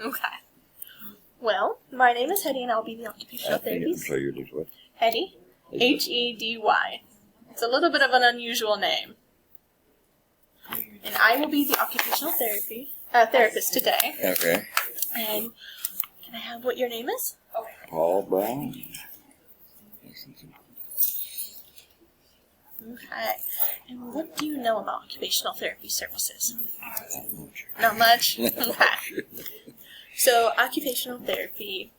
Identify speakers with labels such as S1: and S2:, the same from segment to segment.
S1: Okay. Well, my name is Hedy, and I'll be the occupational therapist.
S2: So you're just what?
S1: Hedy. Hedy. It's a little bit of an unusual name. And I will be the occupational therapist today.
S2: Okay.
S1: And can I have what your name is?
S2: Paul Brown.
S1: Okay. And what do you know about occupational therapy services? Not much? Okay. So occupational therapy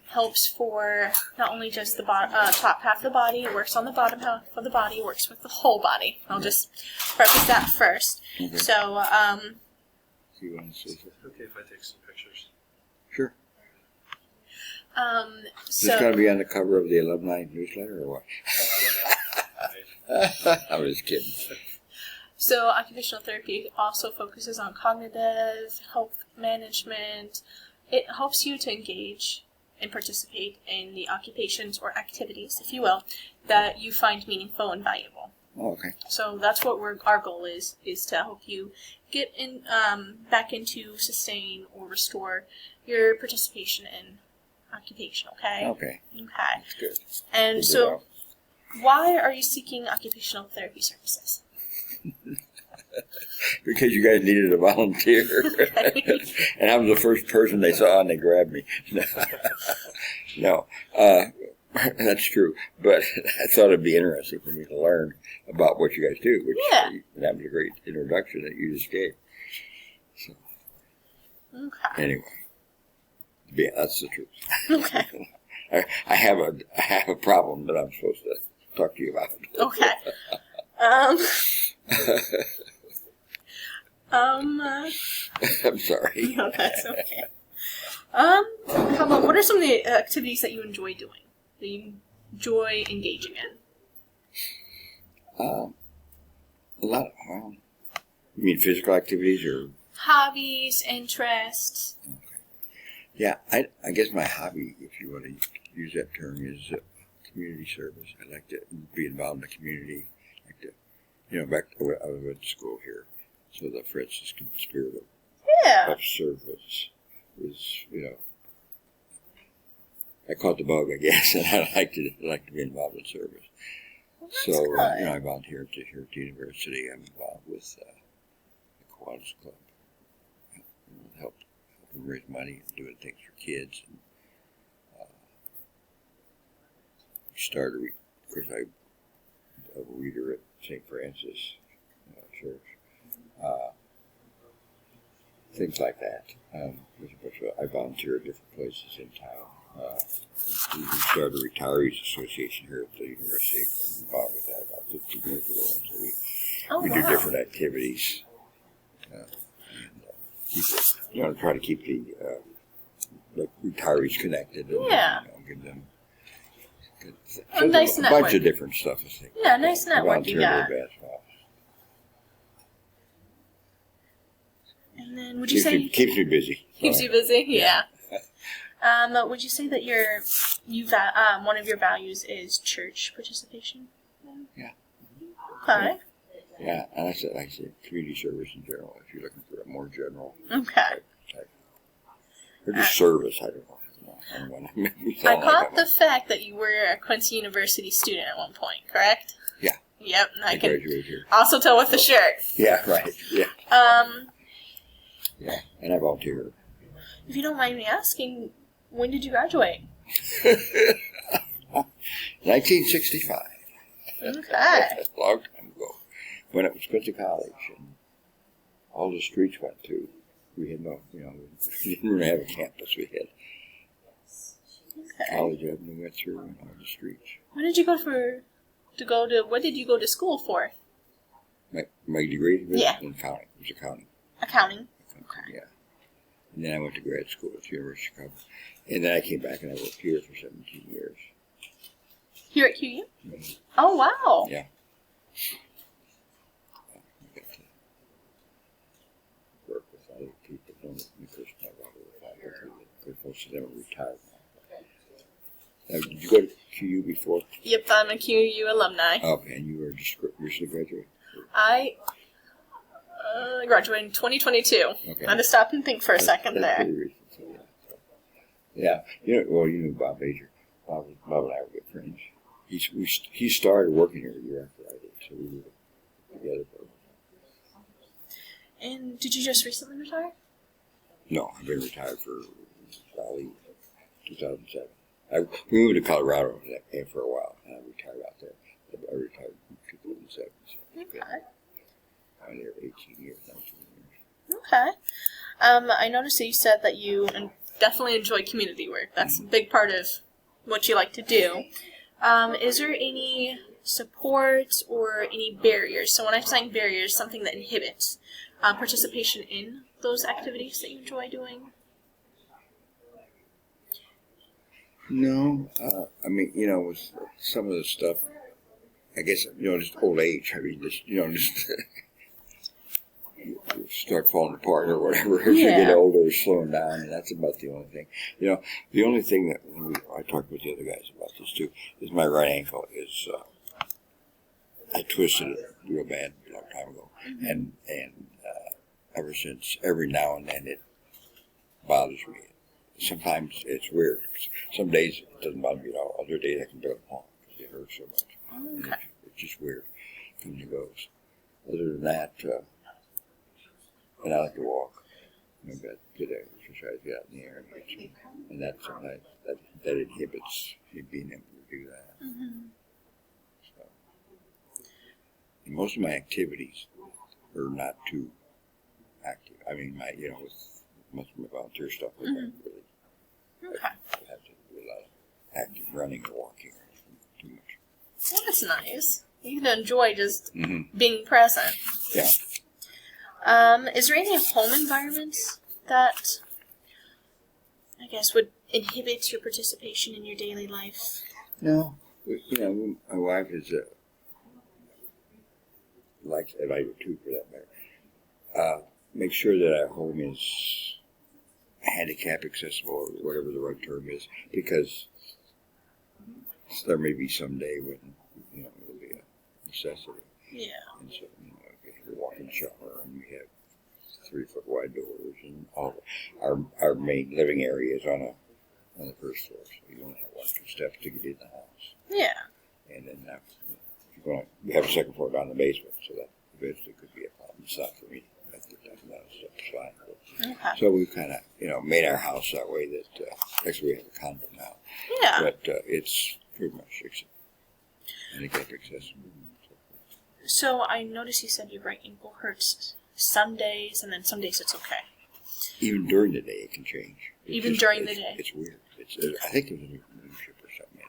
S1: helps for not only just the top half of the body, it works on the bottom half of the body, it works with the whole body. I'll just preface that first.
S2: Okay.
S1: So,
S2: You want to say something?
S3: Okay if I take some pictures.
S2: Sure. Is
S1: so
S2: this going to be on the cover of the alumni newsletter or what? I was kidding.
S1: So occupational therapy also focuses on cognitive, health management. It helps you to engage and participate in the occupations or activities, if you will, that you find meaningful and valuable.
S2: Oh, okay.
S1: So that's what our goal is to help you get in back into sustain or restore your participation in occupation, okay?
S2: Okay.
S1: Okay.
S2: That's good.
S1: And
S2: Good
S1: so,
S2: job.
S1: why are you seeking occupational therapy services?
S2: Because you guys needed a volunteer. And I was the first person they saw and they grabbed me. No. That's true. But I thought it'd be interesting for me to learn about what you guys do, which that was a great introduction that you just gave. So,
S1: Okay.
S2: anyway. Yeah, that's the truth.
S1: Okay.
S2: I have a problem that I'm supposed to talk to you about.
S1: Okay.
S2: I'm sorry.
S1: No, that's okay. How about, what are some of the activities that you enjoy doing? That you enjoy engaging in?
S2: A lot. You mean physical activities or?
S1: Hobbies, interests.
S2: Okay. Yeah, I guess my hobby, if you want to use that term, is community service. I like to be involved in the community. I like to, back to I went to school here, so the Franciscan spirit of service is, I caught the bug, I guess, and I like to be involved in service.
S1: Well,
S2: So,
S1: good.
S2: I volunteer here at the university. I'm involved with the Kiwanis Club, helping raise money and doing things for kids. And, started, of course, I'm a reader at St. Francis Church. Things like that. I volunteer at different places in town. We started a retirees association here at the university. I'm involved with that about 15 years ago. And so we do different activities. Try to keep the retirees connected. And, give them
S1: nice
S2: a
S1: network.
S2: bunch of different stuff. I think.
S1: Yeah, nice network you got.
S2: Volunteer at
S1: And then, would you say
S2: keeps me busy?
S1: Keeps you busy? Yeah. Would you say that one of your values is church participation?
S2: Yeah.
S1: Okay.
S2: Yeah, and I said community service in general. If you're looking for a more general
S1: Okay.
S2: type. Or just service, I don't know.
S1: I caught the fact that you were a Quincy University student at one point, correct?
S2: Yeah.
S1: Yep. I can
S2: graduated here.
S1: also tell with the shirt.
S2: Yeah, right. Yeah. Yeah, and I volunteer.
S1: If you don't mind me asking, when did you graduate?
S2: 1965.
S1: Okay.
S2: A long time ago. When it was Quincy College and all the streets went to. We had no, we didn't really have a campus. We had College Avenue went through and all the streets.
S1: What did you what did you go to school for?
S2: My degree was in accounting. It was accounting.
S1: Accounting?
S2: Okay. Yeah. And then I went to grad school at the University of Chicago. And then I came back and I worked here for 17 years.
S1: Here at QU?
S2: Mm-hmm.
S1: Oh, wow.
S2: Yeah. I got to work with other people. Most of them are retired now. Did you go to QU before?
S1: Yep, I'm a QU alumni.
S2: Okay, and you were just recently graduated?
S1: I graduated in 2022.
S2: Okay.
S1: I had to stop and think for a second
S2: That's
S1: there.
S2: pretty recent, so yeah. Yeah. Well, you knew Bob Major. Bob and I were good friends. He started working here a year after I did, so we were together for a while.
S1: And did you just recently retire?
S2: No, I've been retired for probably 2007. We moved to Colorado for a while, and I retired out there. I retired in 2007. So
S1: Okay.
S2: I'm there 18 years, 19 years.
S1: Okay. I noticed that you said that you definitely enjoy community work. That's a big part of what you like to do. Is there any support or any barriers? So when I'm saying barriers, something that inhibits participation in those activities that you enjoy doing?
S2: No, I mean, with some of the stuff, I guess, just old age. I mean, just you start falling apart or whatever as you get older, slowing down, and that's about the only thing. The only thing that I talked with the other guys about this too is my right ankle is I twisted it real bad a long time ago, and ever since, every now and then it bothers me. Sometimes it's weird. Some days it doesn't bother me at all. Other days I can barely walk because it hurts so much.
S1: Okay.
S2: It's just weird. Comes and goes. Other than that, and I like to walk. Get exercise, get out in the air, and that sometimes that inhibits me being able to do that.
S1: Mm-hmm.
S2: So, and most of my activities are not too active. I mean, with most of my volunteer stuff, I don't really.
S1: Okay.
S2: I have to do a lot of active running or walking or anything too much.
S1: Well, that's nice. You can enjoy just being present.
S2: Yeah.
S1: Is there any home environments that, I guess, would inhibit your participation in your daily life?
S2: No. My wife is likes, and I do too for that matter, make sure that our home is handicap accessible or whatever the right term is, because there may be some day when, it'll be a necessity.
S1: Yeah.
S2: And so, we walk in the shower and we have 3-foot wide doors, and all our main living area is on the first floor, so you only have 1 or 2 steps to get in the house.
S1: Yeah.
S2: And then we have a second floor down in the basement, so that eventually could be a problem. It's not for me. I think that's not a step fine.
S1: Okay.
S2: So we've kind of, made our house that way that, actually we have a condo now.
S1: Yeah.
S2: But it's pretty much handicap accessible.
S1: So I noticed you said your right ankle hurts some days, and then some days it's okay.
S2: Even during the day, it can change.
S1: During the day?
S2: It's weird. I think there's a new chip or something in it.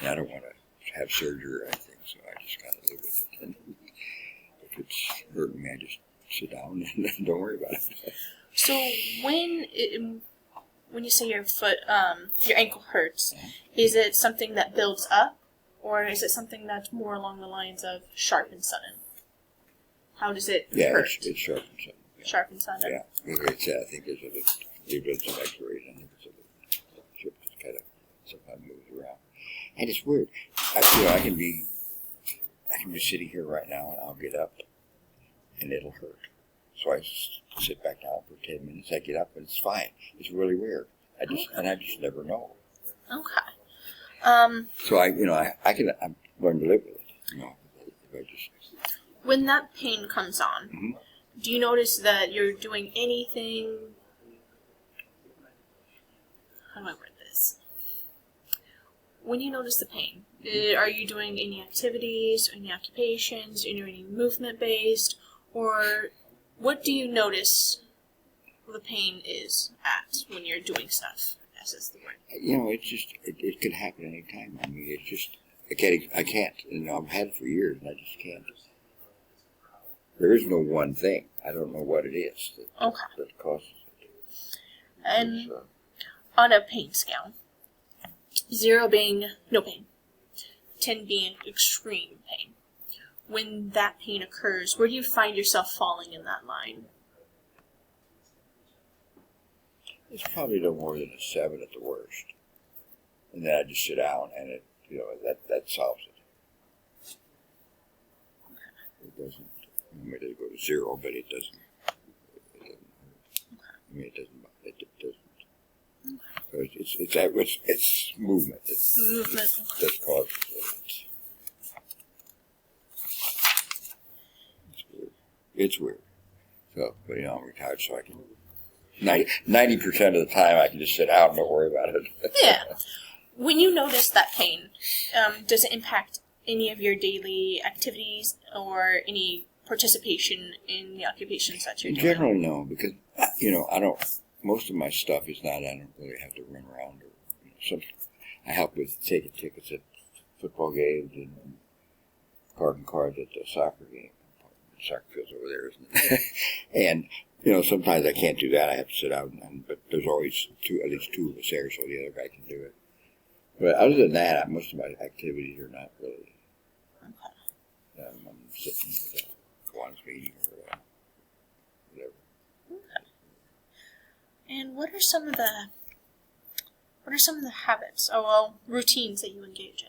S2: And I don't want to have surgery or anything, so I just kind of live with it. And if it's hurting me, I just sit down and don't worry about it.
S1: So when you say your ankle hurts, is it something that builds up, or is it something that's more along the lines of sharp and sudden? How does it hurt?
S2: Yeah, it's sharp and sudden. Yeah.
S1: Sharp and sudden?
S2: Yeah. I think they've done some x-rays, and I think it's a chip that kind of sometimes moves around. And it's weird. I can be sitting here right now, and I'll get up, and it'll hurt. So I just sit back down for 10 minutes. I get up, and it's fine. It's really weird. I just never know.
S1: Okay.
S2: So I'm learning to live with it. If I just.
S1: When that pain comes on, do you notice that you're doing anything? How do I word this? When you notice the pain, are you doing any activities, any occupations, any movement-based, or what do you notice the pain is at when you're doing stuff, as is the word?
S2: It's just, it could happen anytime. I mean, it's just, I can't. I've had it for years, and I just can't. There is no one thing. I don't know what it is that causes it.
S1: And on a pain scale, 0 being no pain, 10 being extreme pain, when that pain occurs, where do you find yourself falling in that line?
S2: It's probably no more than a 7 at the worst. And then I just sit down, and that solves it. It doesn't. I mean, it goes to 0, but it doesn't. I mean, it doesn't. So It's movement.
S1: Movement.
S2: That's causes it. It's weird. So, but I'm retired, so I can 90% of the time I can just sit out and don't worry about it.
S1: Yeah. When you notice that pain, does it impact any of your daily activities or any participation in the occupations that you're
S2: In
S1: doing?
S2: general, no, because I don't. Most of my stuff is not. I don't really have to run around. I help with taking tickets at football games and parking cars at the soccer game. The soccer field's over there, isn't it? And sometimes I can't do that. I have to sit out, but there's always at least two of us there, so the other guy can do it. But other than that, most of my activities are not really.
S1: Okay.
S2: I'm sitting at a Kiwanis meeting or whatever.
S1: Okay. And what are some of the habits, routines that you engage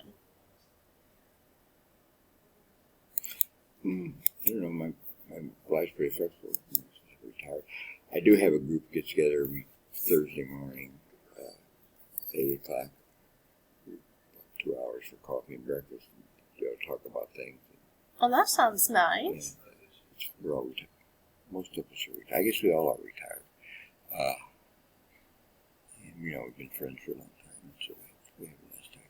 S1: in?
S2: I don't know. My life's pretty flexible. I'm retired. I do have a group get together every Thursday morning, 8 o'clock. 2 hours for coffee and breakfast, and talk about things.
S1: Oh, that sounds nice.
S2: We're all retired. Most of us are retired. I guess we all are retired. We've been friends for a long time, so we have a nice time.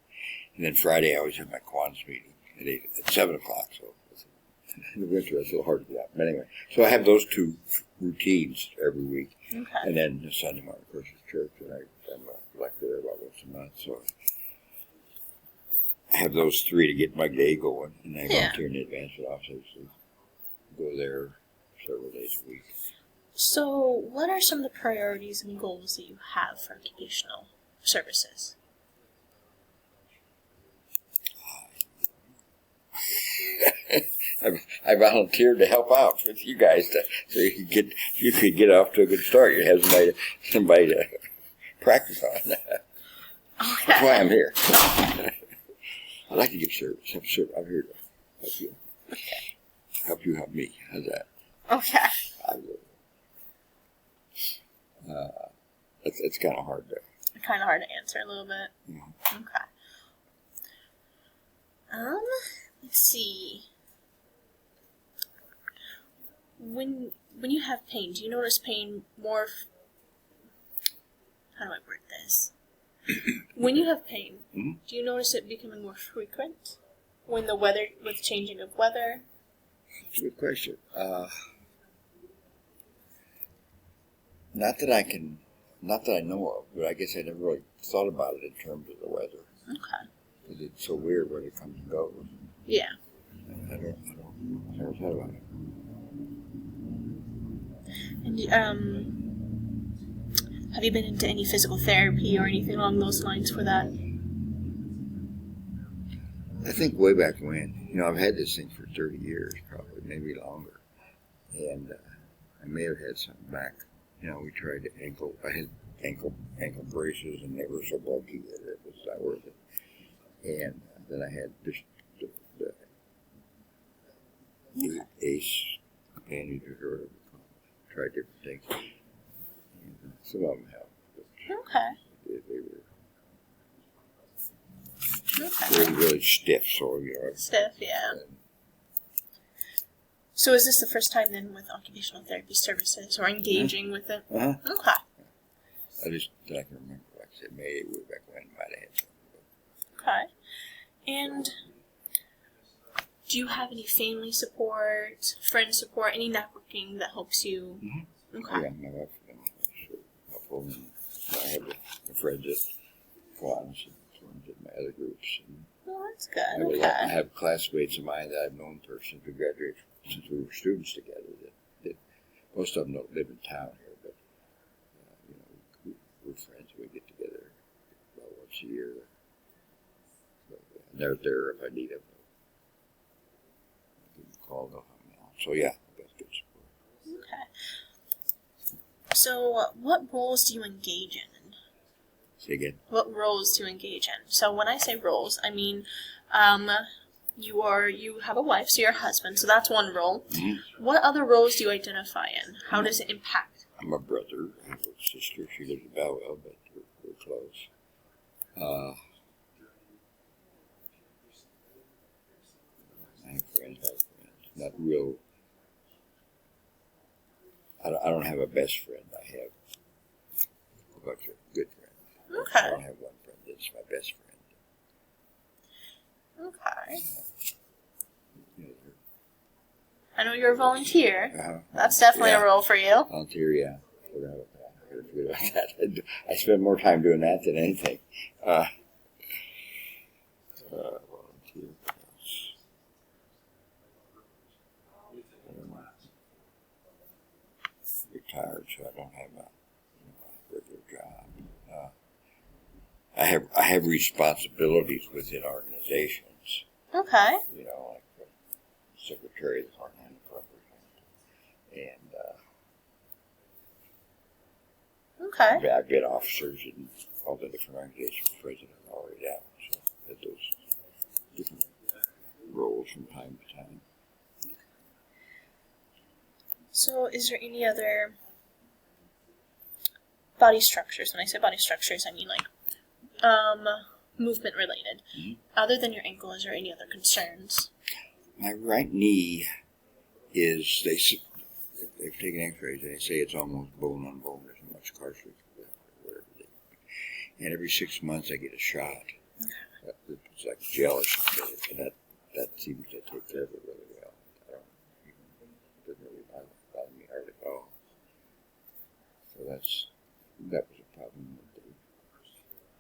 S2: And then Friday, I always have my Kiwanis meeting at 7 o'clock, so in the winter, that's a little hard to get out. But anyway, so I have those two routines every week.
S1: Okay.
S2: And then the Sunday morning, of course, is church, and I'm lecturer there about once a month, so I have those three to get my day going, and I volunteer in the advanced office, so go there several days a week.
S1: So, what are some of the priorities and goals that you have for occupational services?
S2: I volunteered to help out with you guys, so you could get off to a good start. You have somebody to practice on.
S1: Okay.
S2: That's why I'm here. I'd like to give service. I'm here to help you.
S1: Okay.
S2: Help you help me. How's that?
S1: Okay.
S2: It's kind of hard to.
S1: Kind of hard to answer a little bit.
S2: Yeah.
S1: Okay. Let's see. When you have pain, do you notice pain more? How do I word this? When you have pain, do you notice it becoming more frequent? With changing of weather?
S2: That's a good question. Not that I know of, but I guess I never really thought about it in terms of the weather.
S1: Okay.
S2: Because it's so weird when it comes and goes.
S1: Yeah.
S2: I never thought about it.
S1: And have you been into any physical therapy or anything along those lines for that?
S2: I think way back when, I've had this thing for 30 years, probably, maybe longer. And I may have had something back. We tried I had ankle braces, and they were so bulky that it was not worth it. And then I had the ACE bandage or whatever. Tried different things. And some of them helped.
S1: Okay.
S2: They were really stiff, so
S1: Stiff, yeah. So is this the first time then with occupational therapy services or engaging with it?
S2: Uh-huh.
S1: Okay.
S2: I can remember, like I said, maybe way back when I might have had something.
S1: Okay. And do you have any family support, friend support, any networking that helps you?
S2: Mm-hmm.
S1: Okay.
S2: Yeah, my wife is helpful. And I have the friends at Kiwanis and friends at my other groups. And
S1: well, that's good.
S2: I have classmates of mine that I've known since we graduated, since we were students together. That most of them don't live in town here, but we're friends. We get together about once a year. So, and they're there if I need them. I can call them. So yeah, that's good support.
S1: Okay. So what roles do you engage in?
S2: Say again.
S1: What roles do you engage in? So when I say roles, I mean you have a wife, so you're a husband, so that's one role.
S2: Mm-hmm.
S1: What other roles do you identify in? How does it impact?
S2: I'm a brother. I have a sister. She lives in Belleville, but we're close. I have friends. Not real. I don't have a best friend. I have a bunch of good friends.
S1: Okay.
S2: I don't have one friend that's my best friend.
S1: Okay.
S2: You know,
S1: I know you're a volunteer.
S2: uh,
S1: That's definitely
S2: yeah.
S1: a role for you.
S2: Volunteer, yeah. Forgot about that. I forget about that. I spend more time doing that than anything. Volunteer. Retired, so I don't have a regular job. I have responsibilities within organizations.
S1: Okay.
S2: You know, like the secretary of the Heartland Club, and
S1: Okay.
S2: I've got officers in all the different organizations, president already out, so at those different roles from time to time.
S1: So, is there any other body structures? When I say body structures, I mean like movement related.
S2: Mm-hmm.
S1: Other than your ankle, is there any other concerns?
S2: My right knee is, they've taken x-rays and they say it's almost bone on bone. There's not much cartilage, whatever. And every 6 months I get a shot. Okay. It's like gel or something, and that seems to take care of it really well. It doesn't really bother me hardly at all. So that was a problem with the,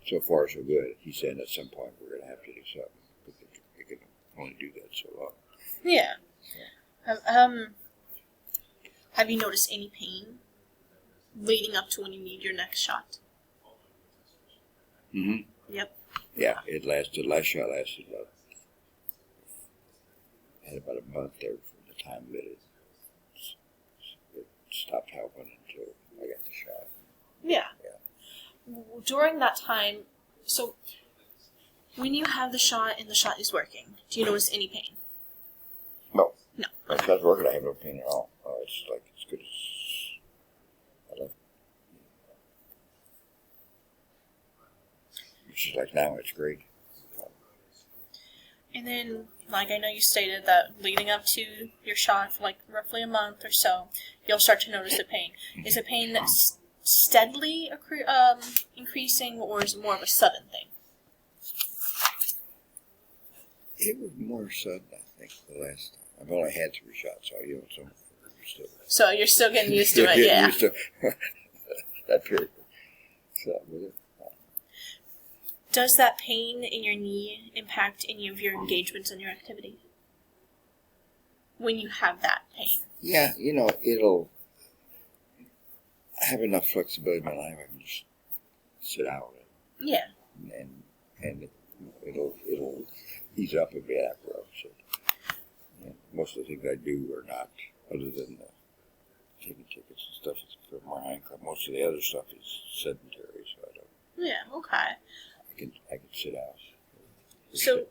S2: so far so good. He said at some point we're going to have to do something, but they can only do that so long.
S1: Yeah. Have you noticed any pain leading up to when you need your next shot?
S2: Mm-hmm.
S1: Yep.
S2: Yeah, last shot lasted I had about a month there from the time that it stopped helping until I got the shot.
S1: Yeah. During that time, so when you have the shot and the shot is working, do you notice any pain?
S2: No.
S1: No.
S2: When the shot's working, I have no pain at all. It's like as good as I left. Which is like now, it's great.
S1: And then, like I know you stated that leading up to your shot for like roughly a month or so, you'll start to notice the pain. Is it pain that's steadily increasing, or is it more of a sudden thing?
S2: It was more sudden, I think, the last time. I've only had 3 shots, so
S1: So you're still getting used to it,
S2: getting
S1: yeah.
S2: used to that period. So,
S1: Does that pain in your knee impact any of your engagements and your activity? When you have that pain?
S2: yeah, it'll. I have enough flexibility in my life. I can just sit out.
S1: Yeah.
S2: And it'll ease up a bit after so. And most of the things I do are not, other than taking tickets and stuff, it's for my income. Most of the other stuff is sedentary, so I don't.
S1: Yeah. Okay.
S2: I can sit out.
S1: So,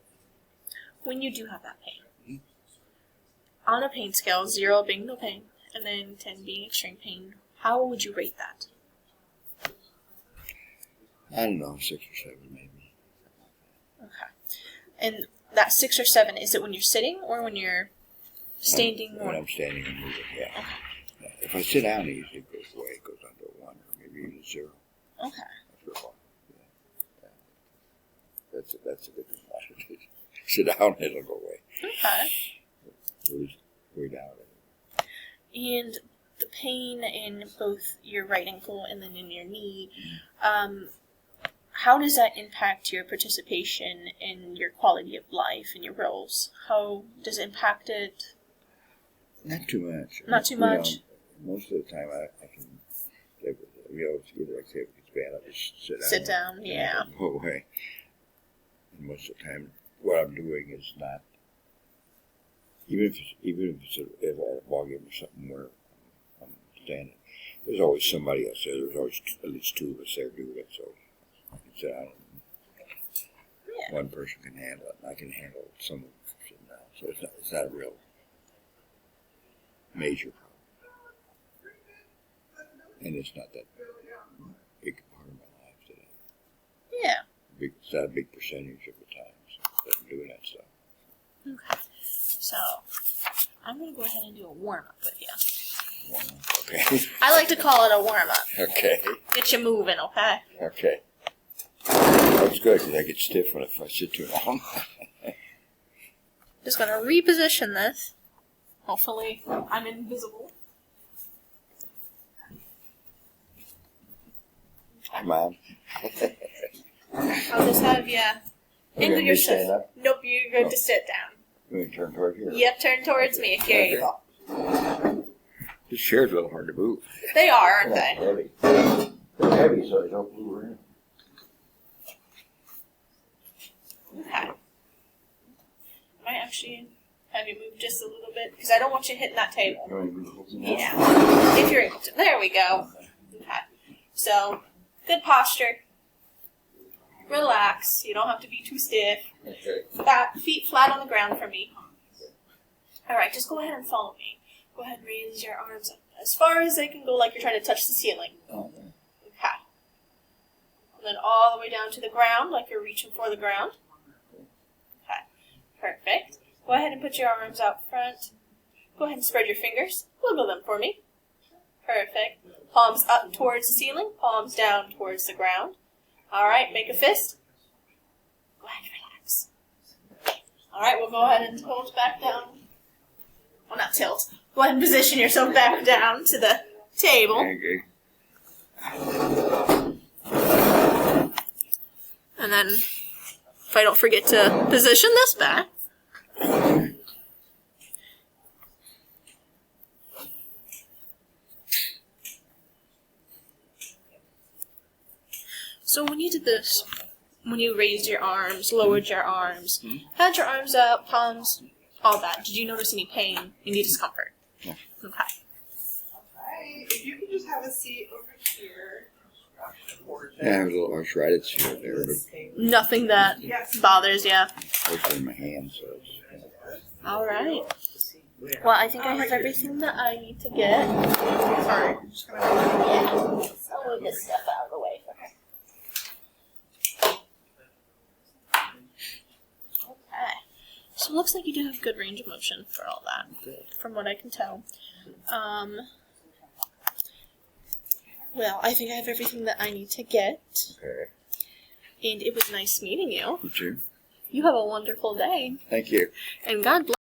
S1: when you do have that pain, on a pain scale, 0 being no pain, and then 10 being extreme pain, how would you rate that?
S2: I don't know, 6 or 7 maybe.
S1: Okay. And that 6 or 7, is it when you're sitting or when you're standing?
S2: When I'm standing and moving, yeah. Okay. Yeah. If I sit down, it usually goes away. It goes under 1 or maybe even 0.
S1: Okay.
S2: After a while. That's a good thing. Sit down, it'll go away.
S1: Okay.
S2: Way down.
S1: And the pain in both your right ankle and then in your knee, how does that impact your participation in your quality of life and your roles? How does it impact it?
S2: Not too much.
S1: Not too much?
S2: Most of the time I can live with it. Either I say if it's bad, I just sit down.
S1: Sit down, yeah.
S2: Go away. And most of the time, what I'm doing is not, even if it's at a ball game or something where I'm standing, there's always somebody else there. There's always at least 2 of us there doing it, so I can sit down and one person can handle it, and I can handle some of it sitting down. So it's not a real major problem. And it's not that big part of my life today. not a big percentage of the times that I'm doing that stuff.
S1: Okay. So, I'm going to go ahead and do a warm-up with you.
S2: Okay.
S1: I like to call it a warm-up.
S2: Okay.
S1: Get you moving, okay?
S2: Okay. That's good because I get stiff if I sit too long.
S1: Just going to reposition this. Hopefully, I'm invisible.
S2: Come on.
S1: I'll just have you into
S2: me stand
S1: yourself.
S2: up?
S1: Nope, you're good to sit down.
S2: Let me turn toward here.
S1: Yep, turn towards me if you're able.
S2: This chair's a little hard to move.
S1: They are, aren't
S2: They're
S1: they?
S2: heavy. They're heavy, so they don't move around.
S1: Okay. Might actually have you move just a little bit because I don't want you hitting that table.
S2: You want to move closer now?
S1: Yeah. If you're able to. There we go. Okay. So, good posture. Relax. You don't have to be too stiff.
S2: Okay.
S1: Feet flat on the ground for me. Alright, just go ahead and follow me. Go ahead and raise your arms up as far as they can go, like you're trying to touch the ceiling.
S2: Okay.
S1: Okay. And then all the way down to the ground, like you're reaching for the ground. Okay. Perfect. Go ahead and put your arms out front. Go ahead and spread your fingers. Wiggle them for me. Perfect. Palms up towards the ceiling, palms down towards the ground. Alright, make a fist. Go ahead and relax. Alright, we'll go ahead and tilt back down. Well, not tilt. Go ahead and position yourself back down to the table.
S2: Okay.
S1: And then, if I don't forget to position this back. So when you did this, when you raised your arms, lowered your arms, had your arms up, palms, all that, did you notice any pain, any discomfort?
S2: No.
S1: Okay.
S3: Hi, if you can just have a seat over here.
S2: Yeah, I was a little arthritis here and there, but
S1: Nothing that
S3: Yes.
S1: bothers you.
S2: mostly in my hands, so it's...
S1: All right. Well, I think I have everything that I need to get. Sorry. Yeah. I'll move this stuff out of the way for her. Okay. So it looks like you do have good range of motion for all that, from what I can tell. Well, I think I have everything that I need to get.
S2: Okay.
S1: And it was nice meeting you.
S2: You too.
S1: You have a wonderful day.
S2: Thank you.
S1: And God bless.